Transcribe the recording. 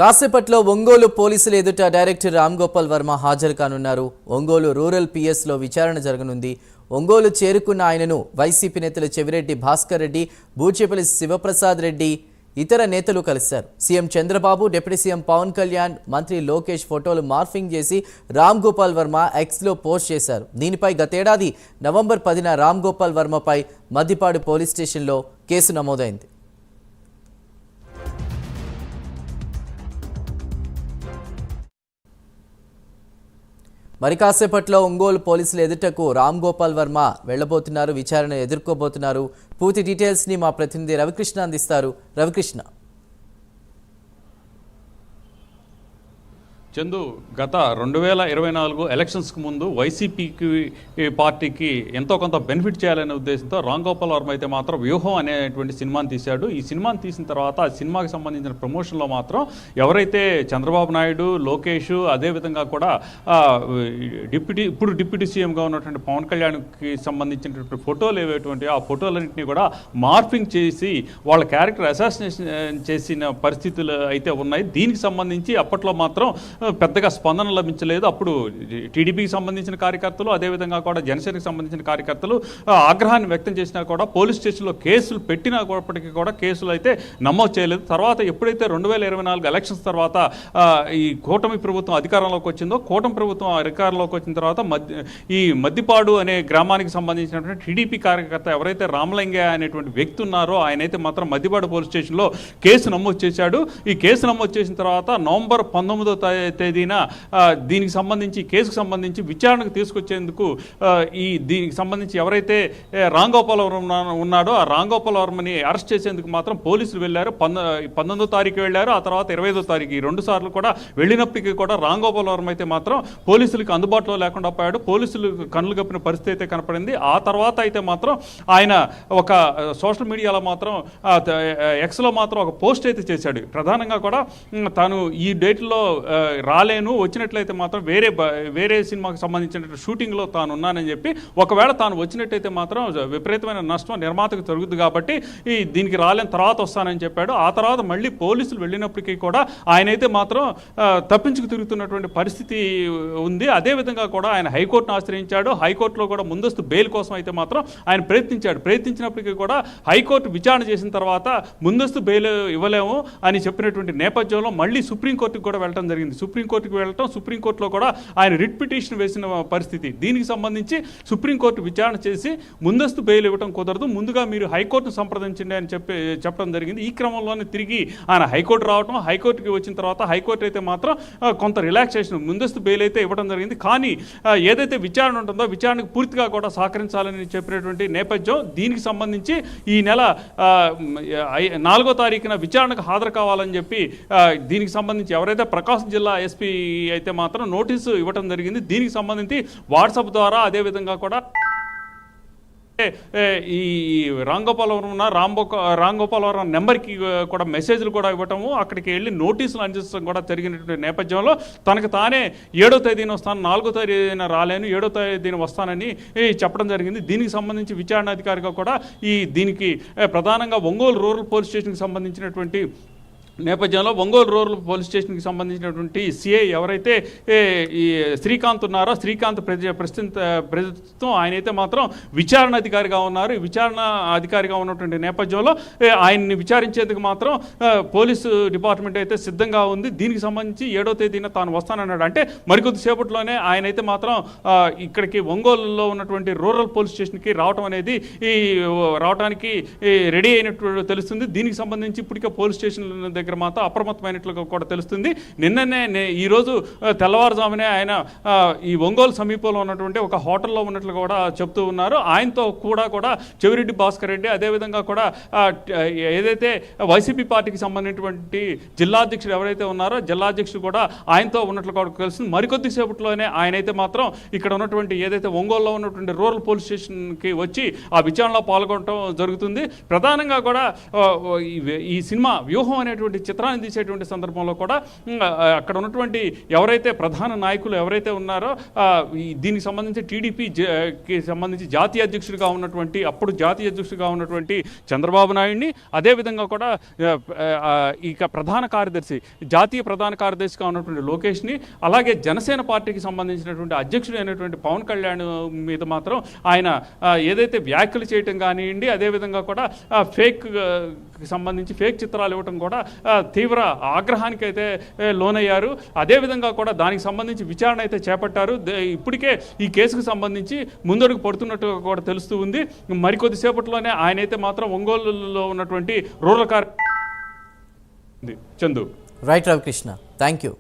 కాసేపట్లో ఒంగోలు పోలీసులు ఎదుట డైరెక్టర్ రామ్ గోపాల్ వర్మ హాజరు కానున్నారు. ఒంగోలు రూరల్ పిఎస్లో విచారణ జరగనుంది. ఒంగోలు చేరుకున్న ఆయనను వైసీపీ నేతలు చెవిరెడ్డి భాస్కర్ రెడ్డి, బూచేపల్లి శివప్రసాద్ రెడ్డి ఇతర నేతలు కలిశారు. CM Chandrababu, deputy CM Pawan Kalyan, మంత్రి లోకేష్ ఫోటోలు మార్ఫింగ్ చేసి రామ్ గోపాల్ వర్మ ఎక్స్లో పోస్ట్ చేశారు. దీనిపై గతేడాది నవంబర్ 10న రామ్ గోపాల్ వర్మపై మద్దిపాడు పోలీస్ స్టేషన్లో కేసు నమోదైంది. మరి కాసేపట్లో ఒంగోలు పోలీసుల ఎదుటకు రామ్ గోపాల్ వర్మ వెళ్లబోతున్నారు, విచారణ ఎదుర్కోబోతున్నారు. పూర్తి డీటెయిల్స్ ని మా ప్రతినిధి రవికృష్ణ అందిస్తారు. రవికృష్ణ. చందు, గత 2024 ఎలక్షన్స్కి ముందు వైసీపీకి పార్టీకి ఎంతో కొంత బెనిఫిట్ చేయాలనే ఉద్దేశంతో రామ్ గోపాల్ వర్మ అయితే మాత్రం వ్యూహం అనేటువంటి సినిమాని తీశాడు. ఈ సినిమాని తీసిన తర్వాత ఆ సినిమాకి సంబంధించిన ప్రమోషన్లో మాత్రం ఎవరైతే చంద్రబాబు నాయుడు, లోకేష్, అదేవిధంగా కూడా ఇప్పుడు డిప్యూటీ సీఎంగా ఉన్నటువంటి పవన్ కళ్యాణ్కి సంబంధించినటువంటి ఫోటోలు ఏవేటువంటి ఆ ఫోటోలన్నింటినీ కూడా మార్ఫింగ్ చేసి వాళ్ళ క్యారెక్టర్ అసాసినేషన్ చేసిన పరిస్థితులు అయితే ఉన్నాయి. దీనికి సంబంధించి అప్పట్లో మాత్రం పెద్దగా స్పందన లభించలేదు. అప్పుడు టీడీపీకి సంబంధించిన కార్యకర్తలు, అదేవిధంగా కూడా జనసేనకి సంబంధించిన కార్యకర్తలు ఆగ్రహాన్ని వ్యక్తం చేసినా కూడా పోలీస్ స్టేషన్లో కేసులు పెట్టినప్పటికీ కూడా కేసులు అయితే నమోదు చేయలేదు. తర్వాత ఎప్పుడైతే 2024 ఎలక్షన్స్ తర్వాత ఈ కూటమి ప్రభుత్వం అధికారంలోకి వచ్చిందో, కూటమి ప్రభుత్వం అధికారంలోకి వచ్చిన తర్వాత ఈ మద్దిపాడు అనే గ్రామానికి సంబంధించినటువంటి టీడీపీ కార్యకర్త ఎవరైతే రామలింగయ్య అనేటువంటి వ్యక్తి ఉన్నారో ఆయనైతే మాత్రం మద్దిపాడు పోలీస్ స్టేషన్లో కేసు నమోదు చేశాడు. ఈ కేసు నమోదు చేసిన తర్వాత నవంబర్ 19వ తేదీన దీనికి సంబంధించి కేసుకు సంబంధించి విచారణకు తీసుకొచ్చేందుకు దీనికి సంబంధించి ఎవరైతే రామ్ గోపాల్ వర్మ ఉన్నాడో ఆ రామ్ గోపాల్ వర్మని అరెస్ట్ చేసేందుకు మాత్రం పోలీసులు వెళ్ళారు. 19వ తారీఖు వెళ్ళారు, ఆ తర్వాత 25వ తారీఖు, ఈ 2 సార్లు కూడా వెళ్ళినప్పటికీ కూడా రామ్ గోపాల్ వర్మ అయితే మాత్రం పోలీసులకు అందుబాటులో లేకుండా పోయాడు. పోలీసులు కన్నులు కప్పిన పరిస్థితి అయితే కనపడింది. ఆ తర్వాత అయితే మాత్రం ఆయన ఒక సోషల్ మీడియాలో మాత్రం ఎక్స్లో మాత్రం ఒక పోస్ట్ అయితే చేశాడు. ప్రధానంగా కూడా తాను ఈ డేట్లో రాలేను, వచ్చినట్లయితే మాత్రం వేరే సినిమాకి సంబంధించిన షూటింగ్లో తాను ఉన్నానని చెప్పి, ఒకవేళ తాను వచ్చినట్టయితే మాత్రం విపరీతమైన నష్టం నిర్మాతకు జరుగుతుంది కాబట్టి దీనికి రాలేని తర్వాత వస్తానని చెప్పాడు. ఆ తర్వాత మళ్ళీ పోలీసులు వెళ్ళినప్పటికీ కూడా ఆయనైతే మాత్రం తప్పించుకు తిరుగుతున్నటువంటి పరిస్థితి ఉంది. అదేవిధంగా కూడా ఆయన హైకోర్టును ఆశ్రయించాడు. హైకోర్టులో కూడా ముందస్తు బెయిల్ కోసం అయితే మాత్రం ఆయన ప్రయత్నించినప్పటికీ కూడా హైకోర్టు విచారణ చేసిన తర్వాత ముందస్తు బెయిల్ ఇవ్వలేము అని చెప్పినటువంటి నేపథ్యంలో మళ్ళీ సుప్రీంకోర్టుకు కూడా వెళ్ళడం జరిగింది. సుప్రీంకోర్టుకు వెళ్ళటం, సుప్రీంకోర్టులో కూడా ఆయన రిట్ పిటిషన్ వేసిన పరిస్థితి. దీనికి సంబంధించి సుప్రీంకోర్టు విచారణ చేసి ముందస్తు బెయిల్ ఇవ్వడం కుదరదు, ముందుగా మీరు హైకోర్టును సంప్రదించండి అని చెప్పడం జరిగింది. ఈ క్రమంలోనే తిరిగి ఆయన హైకోర్టు రావటం, హైకోర్టుకి వచ్చిన తర్వాత హైకోర్టు అయితే మాత్రం కొంత రిలాక్సేషన్, ముందస్తు బెయిల్ అయితే ఇవ్వడం జరిగింది. కానీ ఏదైతే విచారణ ఉంటుందో విచారణకు పూర్తిగా కూడా సహకరించాలని చెప్పినటువంటి నేపథ్యం. దీనికి సంబంధించి ఈ నెల 4వ తారీఖున విచారణకు హాజరు కావాలని చెప్పి దీనికి సంబంధించి ఎవరైతే ప్రకాశం జిల్లా ఎస్పీ అయితే మాత్రం నోటీసు ఇవ్వడం జరిగింది. దీనికి సంబంధించి వాట్సాప్ ద్వారా, అదేవిధంగా కూడా ఈ రామ్ గోపాల్ వర్మ రామ్ గోపాల్ వర్మ నెంబర్కి కూడా మెసేజ్లు కూడా ఇవ్వటము, అక్కడికి వెళ్ళి నోటీసులు అందించడం కూడా జరిగినటువంటి నేపథ్యంలో తనకు తానే 7వ తేదీన వస్తాను, 4వ తేదీన రాలేను, 7వ తేదీన వస్తానని చెప్పడం జరిగింది. దీనికి సంబంధించి విచారణ అధికారిగా కూడా దీనికి ప్రధానంగా ఒంగోలు రూరల్ పోలీస్ స్టేషన్కి సంబంధించినటువంటి నేపథ్యంలో ఒంగోలు రూరల్ పోలీస్ స్టేషన్కి సంబంధించినటువంటి సిఐ ఎవరైతే ఈ శ్రీకాంత్ ఉన్నారో, శ్రీకాంత్ ప్రస్తుతం ఆయనైతే మాత్రం విచారణ అధికారిగా ఉన్నారు. ఈ విచారణ అధికారిగా ఉన్నటువంటి నేపథ్యంలో ఆయన్ని విచారించేందుకు మాత్రం పోలీసు డిపార్ట్మెంట్ అయితే సిద్ధంగా ఉంది. దీనికి సంబంధించి 7వ తేదీన తాను వస్తానన్నాడు. అంటే మరికొద్ది సేపట్లోనే ఆయనైతే మాత్రం ఇక్కడికి ఒంగోలులో ఉన్నటువంటి రూరల్ పోలీస్ స్టేషన్కి రావడానికి రెడీ అయినట్టు తెలుస్తుంది. దీనికి సంబంధించి ఇప్పటికే పోలీస్ స్టేషన్ దగ్గర మాత్రం అప్రమత్తమైనట్లుగా కూడా తెలుస్తుంది. నిన్ననే ఈరోజు తెల్లవారుజామునే ఆయన ఈ ఒంగోలు సమీపంలో ఉన్నటువంటి ఒక హోటల్లో ఉన్నట్లు కూడా చెప్తూ ఉన్నారు. ఆయనతో కూడా చెవిరెడ్డి భాస్కర్ రెడ్డి, అదేవిధంగా కూడా ఏదైతే వైసీపీ పార్టీకి సంబంధించినటువంటి జిల్లా అధ్యక్షుడు ఎవరైతే ఉన్నారో జిల్లా అధ్యక్షుడు కూడా ఆయనతో ఉన్నట్లు కూడా తెలుస్తుంది. మరికొద్ది సేపట్లోనే ఆయనైతే మాత్రం ఇక్కడ ఉన్నటువంటి ఏదైతే ఒంగోలులో ఉన్నటువంటి రూరల్ పోలీస్ స్టేషన్కి వచ్చి ఆ విచారణలో పాల్గొనడం జరుగుతుంది. ప్రధానంగా కూడా ఈ సినిమా వ్యూహం అనేటువంటి చిత్రాన్ని తీసేటువంటి సందర్భంలో కూడా అక్కడ ఉన్నటువంటి ఎవరైతే ప్రధాన నాయకులు ఎవరైతే ఉన్నారో దీనికి సంబంధించి టీడీపీకి సంబంధించి జాతీయ అధ్యక్షుడిగా ఉన్నటువంటి అప్పుడు జాతీయ అధ్యక్షుడిగా ఉన్నటువంటి చంద్రబాబు నాయుడిని, అదేవిధంగా కూడా ఇక ప్రధాన కార్యదర్శి జాతీయ ప్రధాన కార్యదర్శిగా ఉన్నటువంటి లోకేష్ని, అలాగే జనసేన పార్టీకి సంబంధించినటువంటి అధ్యక్షుడు అయినటువంటి పవన్ కళ్యాణ్ మీద మాత్రం ఆయన ఏదైతే వ్యాఖ్యలు చేయటం కానివ్వండి, అదేవిధంగా కూడా ఫేక్ సంబంధించి ఫేక్ చిత్రాలు ఇవ్వటం కూడా తీవ్ర ఆగ్రహానికి అయితే లోనయ్యారు. అదేవిధంగా కూడా దానికి సంబంధించి విచారణ అయితే చేపట్టారు. ఇప్పటికే ఈ కేసుకు సంబంధించి ముందడుగు పడుతున్నట్టుగా కూడా తెలుస్తూ ఉంది. మరికొద్దిసేపట్లోనే ఆయనైతే మాత్రం ఒంగోలులో ఉన్నటువంటి rural Chandu. Right Ravikrishna, thank you.